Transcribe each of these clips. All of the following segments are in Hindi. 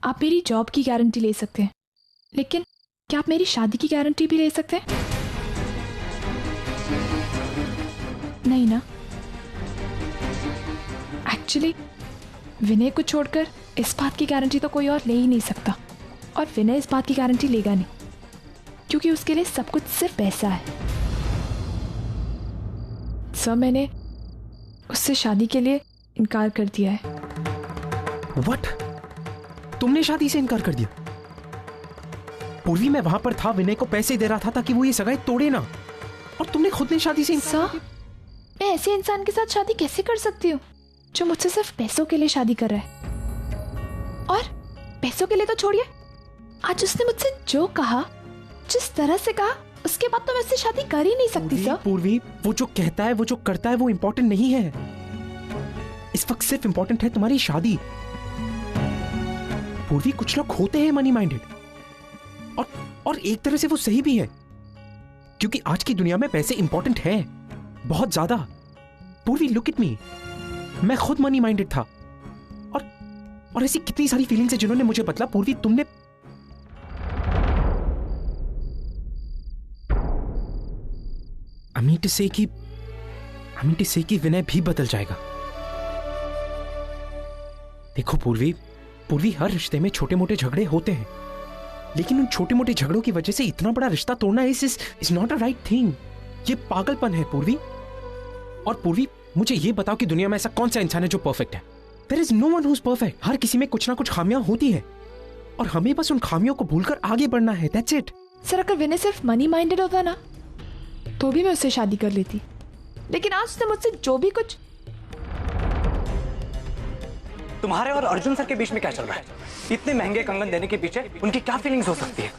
आप मेरी जॉब की गारंटी ले सकते हैं, लेकिन क्या आप मेरी शादी की गारंटी भी ले सकते हैं? नहीं ना। एक्चुअली विनय को छोड़कर इस बात की गारंटी तो कोई और ले ही नहीं सकता, और विनय इस बात की गारंटी लेगा नहीं, क्योंकि उसके लिए सब कुछ सिर्फ पैसा है। सर, मैंने उससे शादी के लिए इनकार कर दिया है। What? तुमने शादी से इनकार कर दिया? पूर्वी, मैं वहां पर था, विनय को पैसे दे रहा था ताकि वो ये सगाई तोड़े ना, और तुमने खुद ने शादी से इनकार। सर, मैं ऐसे इंसान के साथ शादी कैसे कर सकती हूँ जो मुझसे सिर्फ पैसों के लिए शादी कर रहा है? और पैसों के लिए तो छोड़िए, आज उसने मुझसे जो कहा, जिस तरह से कहा, उसके बाद तो मैं उससे शादी कर ही नहीं सकती। सर पूर्वी, वो जो कहता है, वो जो करता है, वो इंपॉर्टेंट नहीं है। इस वक्त सिर्फ इंपॉर्टेंट है तुम्हारी शादी। पूर्वी, कुछ लोग होते हैं मनी माइंडेड, और एक तरह से वो सही भी है, क्योंकि आज की दुनिया में पैसे इंपॉर्टेंट हैं, बहुत ज्यादा। पूर्वी, लुक एट मी, मैं खुद मनी माइंडेड था, और ऐसी कितनी सारी फीलिंग्स है जिन्होंने मुझे बदला। पूर्वी, तुमने I mean to say कि विनय भी बदल जाएगा। देखो पूर्वी, हर रिश्ते में छोटे मोटे झगड़े होते हैं, लेकिन उन छोटे मोटे झगड़ों की वजह से इतना बड़ा रिश्ता तोड़ना is not a right thing. ये पागलपन है पूर्वी। और पूर्वी, मुझे ये बताओ कि दुनिया में ऐसा कौन सा इंसान है जो परफेक्ट है? There is no one who's perfect। हर किसी में कुछ ना कुछ खामियां होती है, और हमें बस उन खामियों को भूलकर आगे बढ़ना है। That's it। सर, अगर विनय सिर्फ मनी माइंडेड होता ना, तो भी मैं उससे शादी कर लेती, लेकिन आज उसने मुझसे जो भी कुछ। तुम्हारे और अर्जुन सर के बीच में क्या चल रहा है? इतने महंगे कंगन देने के पीछे उनकी क्या फीलिंग्स हो सकती है?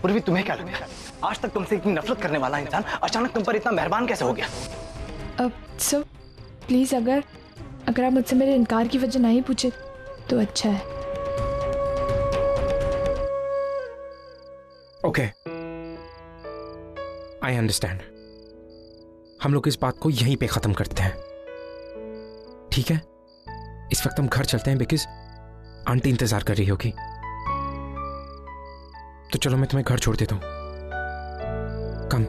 पूर्वी, तुम्हें क्या लगता है, आज तक तुमसे इतनी नफरत करने वाला इंसान अचानक तुम पर इतना मेहरबान कैसे हो गया? सर प्लीज, अगर आप मुझसे मेरे इनकार की वजह नहीं पूछे तो अच्छा है। Okay, I understand. हम लोग इस बात को यहीं पे खत्म करते हैं, ठीक है? इस वक्त हम घर चलते हैं, बिकॉज आंटी इंतजार कर रही होगी। तो चलो, मैं तुम्हें घर छोड़ देता हूं। कम।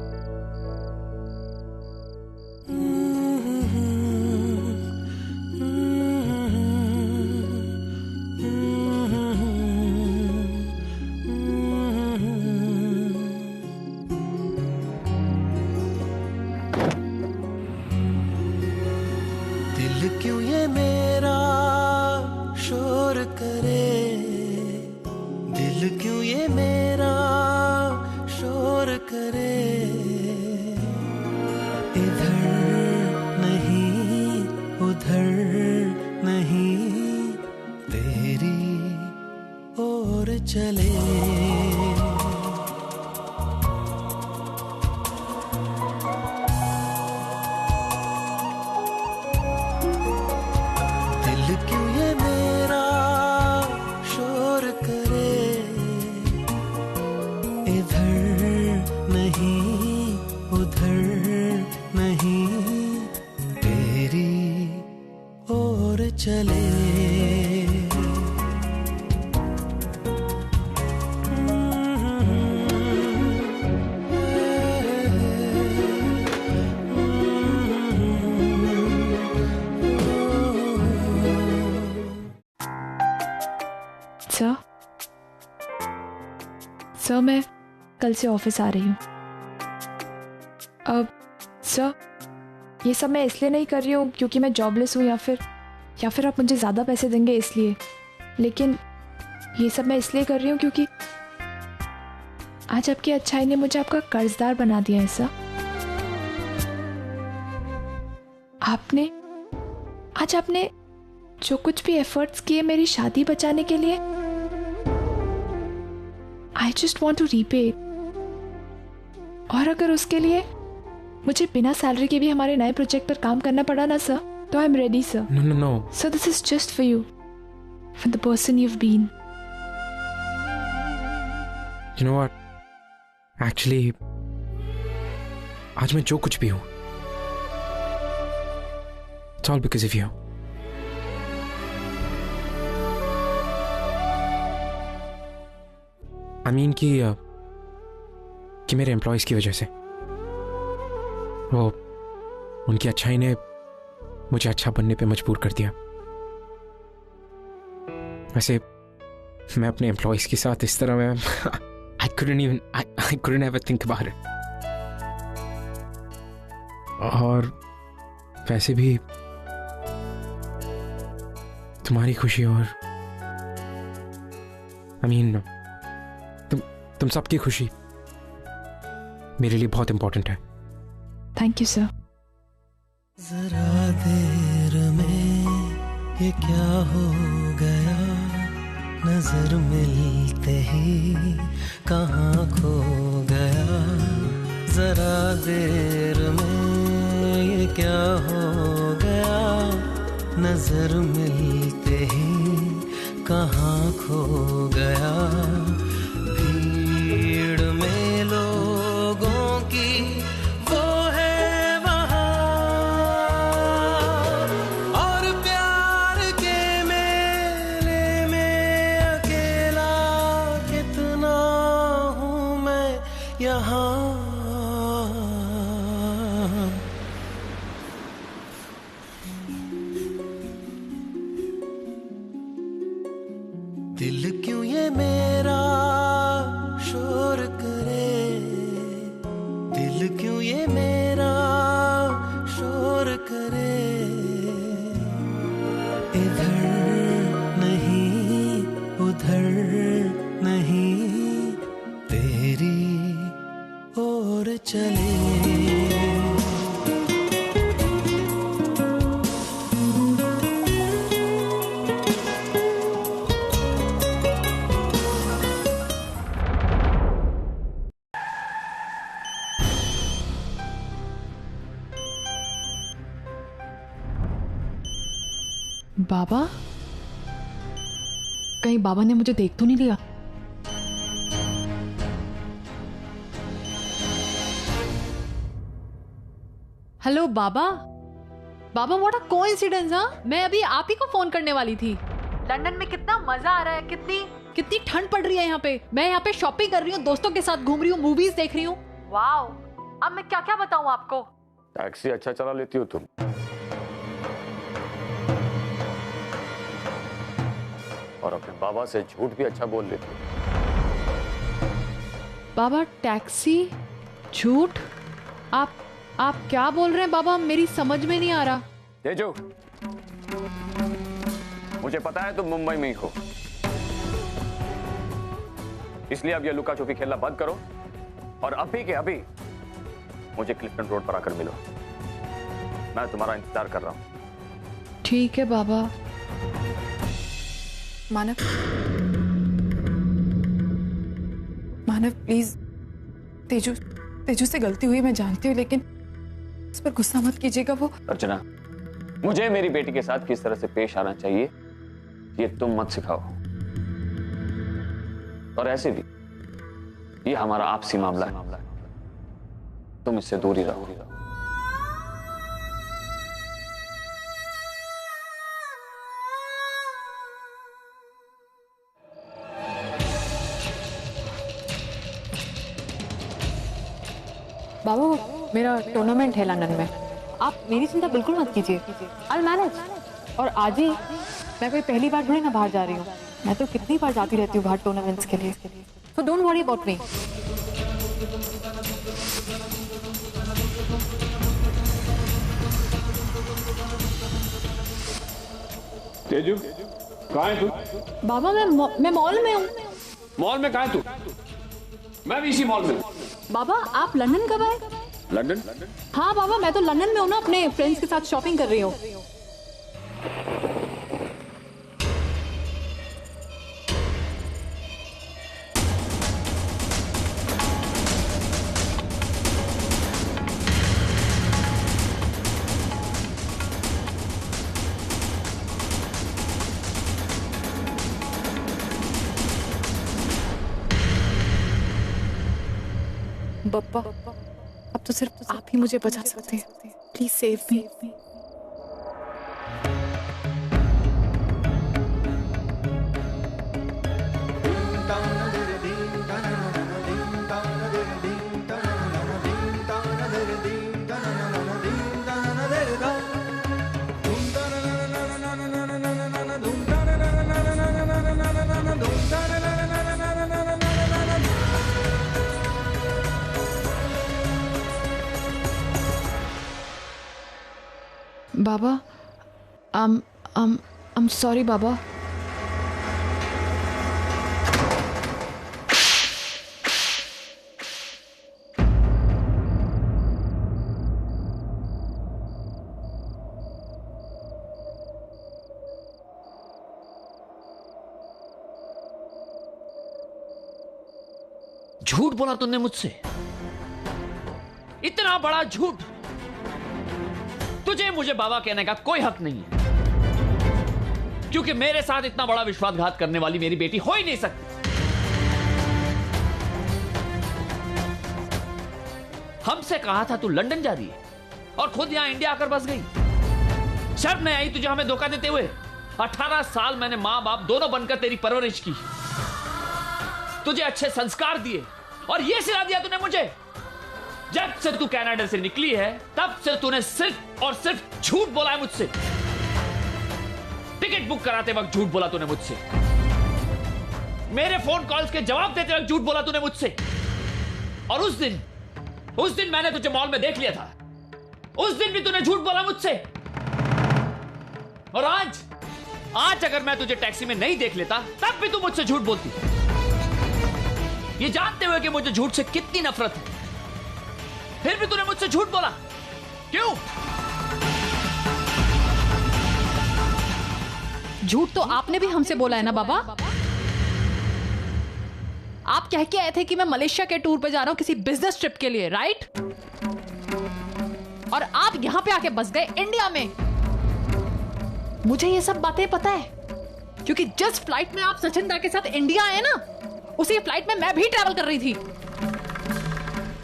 दिल क्यों ये मेरा शोर करे, दिल क्यों ये मेरा शोर करे, इधर नहीं उधर नहीं तेरी ओर चले। चले सर, मैं कल से ऑफिस आ रही हूँ। अब सर, ये सब मैं इसलिए नहीं कर रही हूँ क्योंकि मैं जॉबलेस हूँ, या फिर आप मुझे ज़्यादा पैसे देंगे इसलिए, लेकिन ये सब मैं इसलिए कर रही हूँ क्योंकि आज आपकी अच्छाई ने मुझे आपका कर्जदार बना दिया है सर। आपने जो कुछ भी एफर्ट्स किए मेरी शादी बचाने के लिए, I just want to repay it. और अगर उसके लिए मुझे बिना सैलरी के भी हमारे नए प्रोजेक्ट पर काम करना पड़ा ना सर, तो I am ready sir. No. So this is just for you, for the person you've been. You know what? Actually, आज मैं जो कुछ भी हूं, it's all because of you. I mean कि मेरे एम्प्लॉयज की वजह से वो उनकी अच्छाई ने मुझे अच्छा बनने पे मजबूर कर दिया। वैसे मैं अपने एम्प्लॉयज के साथ इस तरह मैं I couldn't ever think about it। और वैसे भी तुम्हारी खुशी और I mean, तुम सबकी खुशी मेरे लिए बहुत इंपॉर्टेंट है। Thank you sir. जरा देर में ये क्या हो गया, नजर मिलते ही कहाँ खो गया। जरा देर में ये क्या हो गया, नजर मिलते ही कहाँ खो गया। भीड़ में लोगों की वो है वहाँ, और प्यार के मेले में अकेला कितना हूँ मैं यहाँ। दिल क्यों ये मेरा शोर करे, दिल क्यों ये मेरा शोर करे। इधर नहीं उधर नहीं, तेरी ओर चले। बाबा, कहीं बाबा ने मुझे देख तो नहीं लिया? Hello Baba. Baba, what a coincidence. हाँ, मैं अभी आप ही को फोन करने वाली थी। लंदन में कितना मजा आ रहा है, कितनी ठंड पड़ रही है यहाँ पे। मैं यहाँ पे शॉपिंग कर रही हूँ, दोस्तों के साथ घूम रही हूँ, मूवीज देख रही हूँ। वाओ, अब मैं क्या क्या बताऊँ आपको। टैक्सी अच्छा चला लेती हो तुम, और अपने बाबा से झूठ भी अच्छा बोल लेती हो। बाबा, टैक्सी, झूठ? आप क्या बोल रहे हैं बाबा? मेरी समझ में नहीं आ रहा। तेजू, मुझे पता है तुम मुंबई में ही हो, इसलिए अब ये लुका छुपी खेलना बंद करो और अभी के अभी मुझे क्लिफ्टन रोड पर आकर मिलो। मैं तुम्हारा इंतजार कर रहा हूं। ठीक है बाबा। मानव, प्लीज। तेजू से गलती हुई, मैं जानती हूँ, लेकिन उस पर गुस्सा मत कीजिएगा। वो अर्चना, मुझे मेरी बेटी के साथ किस तरह से पेश आना चाहिए ये तुम मत सिखाओ। और ऐसे भी ये हमारा आपसी मामला है, तुम इससे दूर ही रहो। बाबा, मेरा टूर्नामेंट है लंदन में, आप मेरी चिंता बिल्कुल मत कीजिए। I will manage. और आज ही मैं कोई पहली बार थोड़ी ना बाहर जा रही हूँ, मैं तो कितनी बार जाती रहती हूँ बाहर टूर्नामेंट्स के लिए। So don't worry about me. Teju, कहाँ है तू? बाबा, मैं मॉल में हूँ। मॉल में कहाँ है तू? मैं भी इसी मॉल में हूँ। बाबा, आप लंदन कब आए? लंदन? हाँ बाबा, मैं तो लंदन में हूँ ना, अपने फ्रेंड्स के साथ शॉपिंग कर रही हूँ। बप्पा, अब तो सिर्फ आप ही मुझे बचा सकते हैं। Please save me. Baba, I'm sorry बाबा। झूठ बोला तुमने मुझसे, इतना बड़ा झूठ। तुझे मुझे बाबा कहने का कोई हक नहीं है, क्योंकि मेरे साथ इतना बड़ा विश्वासघात करने वाली मेरी बेटी हो ही नहीं सकती। हमसे कहा था तू लंदन जा रही है और खुद यहां इंडिया आकर बस गई। शर्म नहीं आई तुझे हमें धोखा देते हुए? 18 साल मैंने मां बाप दोनों बनकर तेरी परवरिश की, तुझे अच्छे संस्कार दिए और ये सिला दिया तूने मुझे। जब से तू कनाडा से निकली है तब से तूने सिर्फ और सिर्फ झूठ बोला है मुझसे। टिकट बुक कराते वक्त झूठ बोला तूने मुझसे, मेरे फोन कॉल्स के जवाब देते वक्त झूठ बोला तूने मुझसे। और उस दिन मैंने तुझे मॉल में देख लिया था, उस दिन भी तूने झूठ बोला मुझसे। और आज अगर मैं तुझे टैक्सी में नहीं देख लेता तब भी तू मुझसे झूठ बोलती, ये जानते हुए कि मुझे झूठ से कितनी नफरत है, फिर भी तूने मुझसे झूठ बोला। क्यों? झूठ तो आपने भी हमसे बोला है ना बाबा। आप कह के आए थे कि मैं मलेशिया के टूर पे जा रहा हूं किसी बिजनेस ट्रिप के लिए, राइट? और आप यहां पे आके बस गए इंडिया में। मुझे ये सब बातें पता है, क्योंकि जिस फ्लाइट में आप सचिन दा के साथ इंडिया आए ना, उसी फ्लाइट में मैं भी ट्रैवल कर रही थी।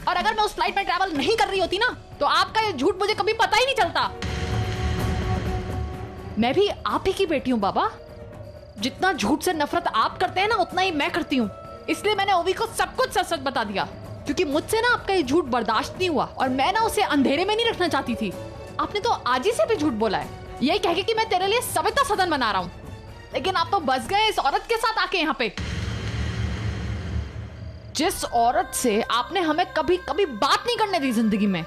और अगर मैं उस फ्लाइट में ट्रैवल नहीं कर रही होती ना, तो आपका ये झूठ मुझे कभी पता ही नहीं चलता। मैं भी आप ही की बेटी हूं बाबा। जितना झूठ से नफरत आप करते हैं ना, उतना ही मैं करती हूं। इसलिए मैंने ओवी को सब कुछ सच सच बता दिया, क्योंकि मुझसे ना आपका ये झूठ बर्दाश्त नहीं हुआ और मैं ना उसे अंधेरे में नहीं रखना चाहती थी। आपने तो आज ही से भी झूठ बोला है, यही कह के कि मैं तेरे लिए सविता सदन बना रहा हूं, लेकिन आप तो बस गए इस औरत के साथ आके यहाँ पे, जिस औरत से आपने हमें कभी कभी बात नहीं करने दी जिंदगी में,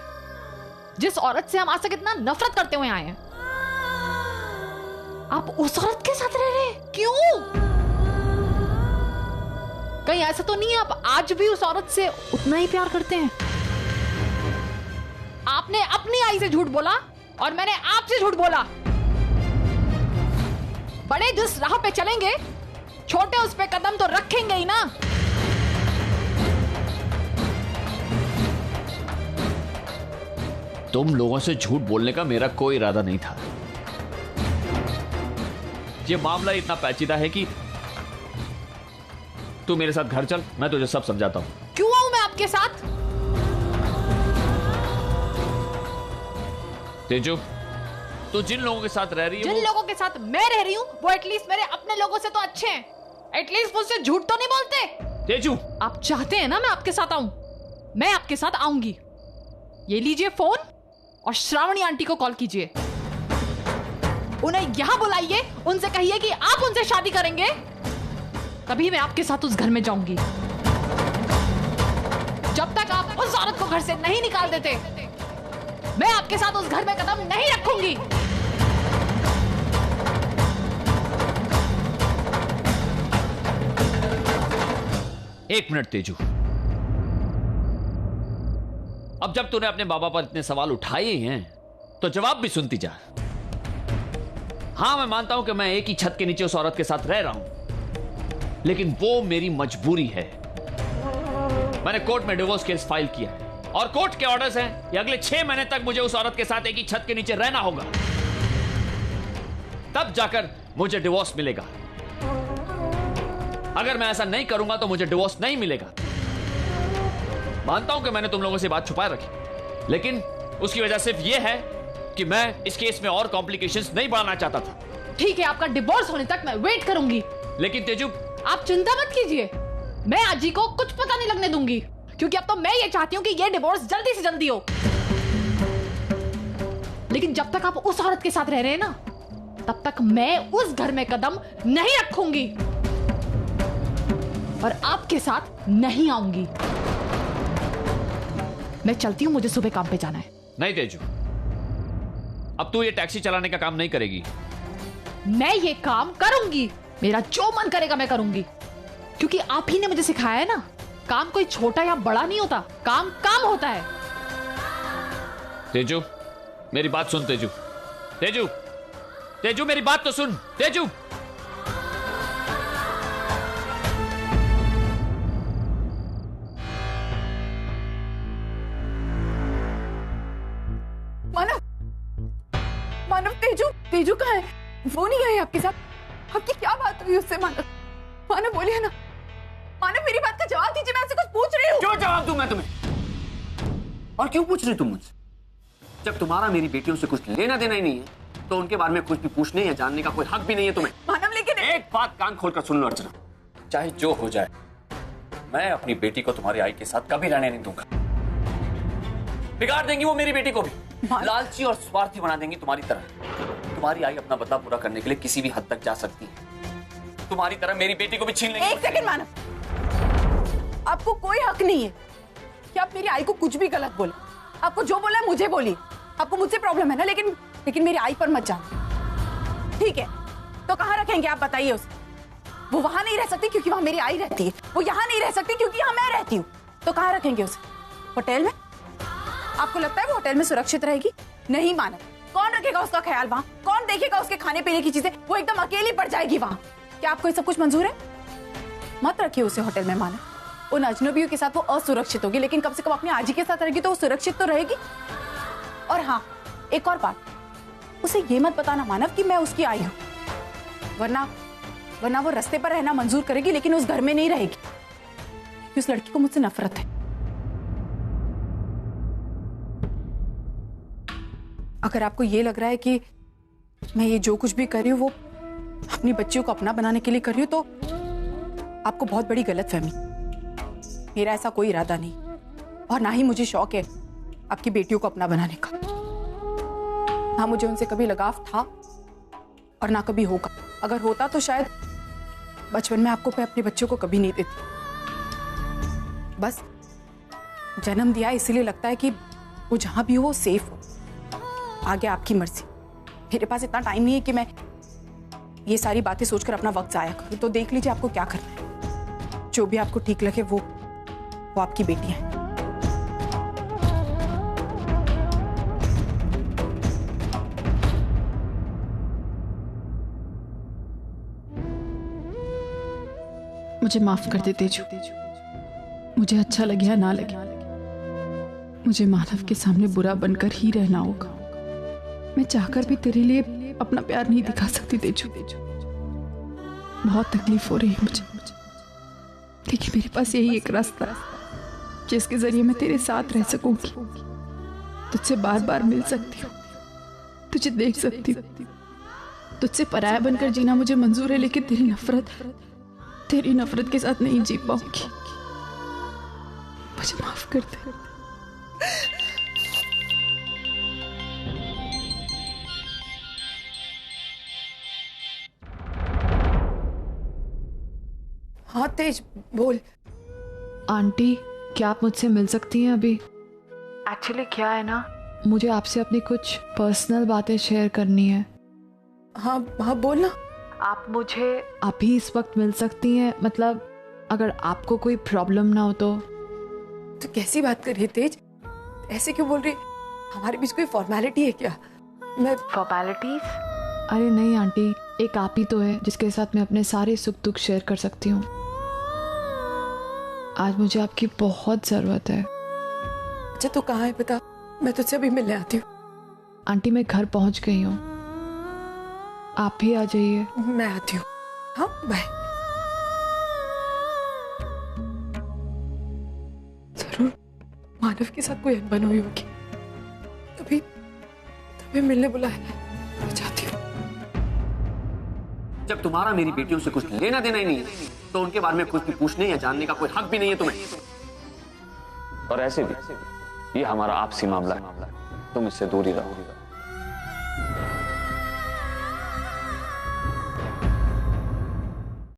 जिस औरत से हम आज तक इतना नफरत करते हुए आए हैं। आप उस औरत के साथ रह रहे हैं? क्यों? कहीं ऐसा तो नहीं है आप आज भी उस औरत से उतना ही प्यार करते हैं? आपने अपनी आई से झूठ बोला और मैंने आपसे झूठ बोला। बड़े जिस राह पे चलेंगे, छोटे उस पे कदम तो रखेंगे ही ना। तुम लोगों से झूठ बोलने का मेरा कोई इरादा नहीं था। ये मामला इतना पेचीदा है कि तू मेरे साथ घर चल, मैं तुझे सब समझाता हूं। क्यों आऊं मैं आपके साथ? तेजू, तू जिन लोगों के साथ रह रही है, जिन लोगों के साथ मैं रह रही हूं वो एटलीस्ट मेरे अपने लोगों से तो अच्छे हैं। एटलीस्ट मुझसे झूठ तो नहीं बोलते। तेजू, आप चाहते हैं ना मैं आपके साथ आऊं? मैं आपके साथ आऊंगी। ये लीजिए फोन और श्रावणी आंटी को कॉल कीजिए, उन्हें यहां बुलाइए, उनसे कहिए कि आप उनसे शादी करेंगे, तभी मैं आपके साथ उस घर में जाऊंगी। जब तक आप उस औरत को घर से नहीं निकाल देते, मैं आपके साथ उस घर में कदम नहीं रखूंगी। एक मिनट तेजू, अब जब तूने अपने बाबा पर इतने सवाल उठाए हैं तो जवाब भी सुनती जा। हां, मैं मानता हूं कि मैं एक ही छत के नीचे उस औरत के साथ रह रहा हूं, लेकिन वो मेरी मजबूरी है। मैंने कोर्ट में डिवोर्स केस फाइल किया है और कोर्ट के ऑर्डर्स हैं कि अगले 6 महीने तक मुझे उस औरत के साथ एक ही छत के नीचे रहना होगा, तब जाकर मुझे डिवोर्स मिलेगा। अगर मैं ऐसा नहीं करूंगा तो मुझे डिवोर्स नहीं मिलेगा। मानता हूं कि मैंने तुम लोगों से बात छुपाए रखी, लेकिन उसकी वजह सिर्फ यह है कि मैं इस केस में और कॉम्प्लिकेशंस नहीं बढ़ाना चाहता था। ठीक है, आपका डिवोर्स होने तक मैं वेट करूंगी। लेकिन तेजू, आप चिंता मत कीजिए, मैं आजी को कुछ पता नहीं लगने दूंगी, क्योंकि अब तो मैं ये चाहती हूँ कि ये डिवोर्स जल्दी से जल्दी हो। लेकिन जब तक आप उस औरत के साथ रह रहे हैं ना, तब तक मैं उस घर में कदम नहीं रखूंगी और आपके साथ नहीं आऊंगी। मैं चलती हूं, मुझे सुबह काम पे जाना है। नहीं तेजू, अब तू ये टैक्सी चलाने का काम नहीं करेगी। मैं ये काम करूंगी, मेरा जो मन करेगा मैं करूंगी, क्योंकि आप ही ने मुझे सिखाया है ना, काम कोई छोटा या बड़ा नहीं होता, काम काम होता है। तेजू, मेरी बात सुन तेजू। तेजू, तेजू मेरी बात तो सुन तेजू। मानव, मानव, तेजू, तेजू कहाँ है? वो नहीं गए आपके साथ? आपकी क्या बात हुई उससे? मानव, मानव बोलिए ना। मानव मेरी बात का जवाब दीजिए, मैं आपसे कुछ पूछ रही हूँ। क्यों जवाब दूं मैं तुम्हें? और क्यों पूछ रही तुम मुझसे? जब तुम्हारा मेरी बेटियों से कुछ लेना देना ही नहीं है, तो उनके बारे में कुछ भी पूछने या जानने का कोई हक भी नहीं है तुम्हें। मानव लेकिन एक बात कान खोलकर सुन लो अर्चना, चाहे जो हो जाए, मैं अपनी बेटी को तुम्हारी आई के साथ कभी रहने नहीं दूंगा। बिगाड़ देंगी वो मेरी बेटी को भी, लालची और स्वार्थी बना देंगी तुम्हारी तरह। तुम्हारी आई अपना बदला पूरा करने के लिए किसी भी हद तक जा सकती है, तुम्हारी तरह मेरी बेटी को भी छीन लेंगी। एक सेकंड मानव, आपको कोई हक नहीं है कि आप मेरी आई को कुछ भी गलत बोले। आपको जो बोला है मुझे बोलिए, आपको मुझसे प्रॉब्लम है ना, लेकिन मेरी आई पर मत जाना, ठीक है? तो कहाँ रखेंगे आप बताइए उसे? वो वहां नहीं रह सकती क्योंकि वहां मेरी आई रहती है, वो यहाँ नहीं रह सकती क्योंकि यहाँ मैं रहती हूँ। तो कहाँ रखेंगे उसे? होटल में? आपको लगता है वो होटल में सुरक्षित रहेगी? नहीं मानव, कौन रखेगा उसका ख्याल वहां? कौन देखेगा उसके खाने पीने की चीजें? वो एकदम अकेली पड़ जाएगी वहां। क्या आपको ये सब कुछ मंजूर है? मत रखिए उसे होटल में मानव। उन अजनबियों के साथ वो असुरक्षित होगी, लेकिन कम से कम अपनी आजी के साथ रहेगी तो वो सुरक्षित तो रहेगी। और हाँ, एक और बात, उसे ये मत बताना मानव कि मैं उसकी आई हूं, वरना वो रास्ते पर रहना मंजूर करेगी लेकिन उस घर में नहीं रहेगी। उस लड़की को मुझसे नफरत है। अगर आपको ये लग रहा है कि मैं ये जो कुछ भी कर रही हूँ वो अपनी बच्चियों को अपना बनाने के लिए कर रही हूँ, तो आपको बहुत बड़ी गलतफहमी। मेरा ऐसा कोई इरादा नहीं, और ना ही मुझे शौक है आपकी बेटियों को अपना बनाने का। ना मुझे उनसे कभी लगाव था और ना कभी होगा। अगर होता तो शायद बचपन में आपको मैं अपने बच्चों को कभी नहीं देती। बस जन्म दिया इसलिए लगता है कि वो जहां भी हो वो सेफ हो। आगे आपकी मर्जी। मेरे पास इतना टाइम नहीं है कि मैं ये सारी बातें सोचकर अपना वक्त जाया करूं। तो देख लीजिए आपको क्या करना है। जो भी आपको ठीक लगे वो आपकी बेटियां हैं। मुझे माफ कर दे तेजू। मुझे अच्छा लगे या ना लगे, मुझे मानव के सामने बुरा बनकर ही रहना होगा। मैं चाहकर भी तेरे लिए अपना प्यार नहीं दिखा सकती तेजू। बहुत तकलीफ हो रही है मुझे, लेकिन मेरे पास यही एक रास्ता है जिसके जरिए मैं तेरे साथ रह सकूंगी, तुझसे बार बार मिल सकती हूँ, तुझे देख सकती हूँ। तुझसे पराया बनकर जीना मुझे मंजूर है, लेकिन तेरी नफरत के साथ नहीं जी पाऊंगी। मुझे माफ कर दे। हाँ तेज, बोल। आंटी, क्या आप मुझसे मिल सकती हैं अभी? एक्चुअली क्या है ना, मुझे आपसे अपनी कुछ पर्सनल बातें शेयर करनी है। हाँ हाँ, बोल ना। आप मुझे अभी इस वक्त मिल सकती हैं? मतलब अगर आपको कोई प्रॉब्लम ना हो तो कैसी बात कर रही है तेज? ऐसे क्यों बोल रही? हमारे बीच कोई फॉर्मेलिटी है क्या? मैं फॉर्मेलिटीज? अरे नहीं आंटी, एक आप ही तो है जिसके साथ मैं अपने सारे सुख दुख शेयर कर सकती हूँ। आज मुझे आपकी बहुत जरूरत है। अच्छा तो कहाँ है बता, मैं तुझसे अभी मिलने आती हूँ। आंटी मैं घर पहुंच गई हूँ, आप भी आ जाइए। मैं आती हूँ। हाँ बाय। जरूर मानव के साथ कोई अनबन हुई होगी, तभी मिलने बुलाया। मैं जाती हूँ। जब तुम्हारा मेरी बेटियों से कुछ लेना देना ही नहीं है, तो उनके बारे में कुछ भी पूछने या जानने का कोई हक भी नहीं है तुम्हें। और ऐसे भी ये हमारा आपसी मामला है, तुम इससे दूर ही रहो।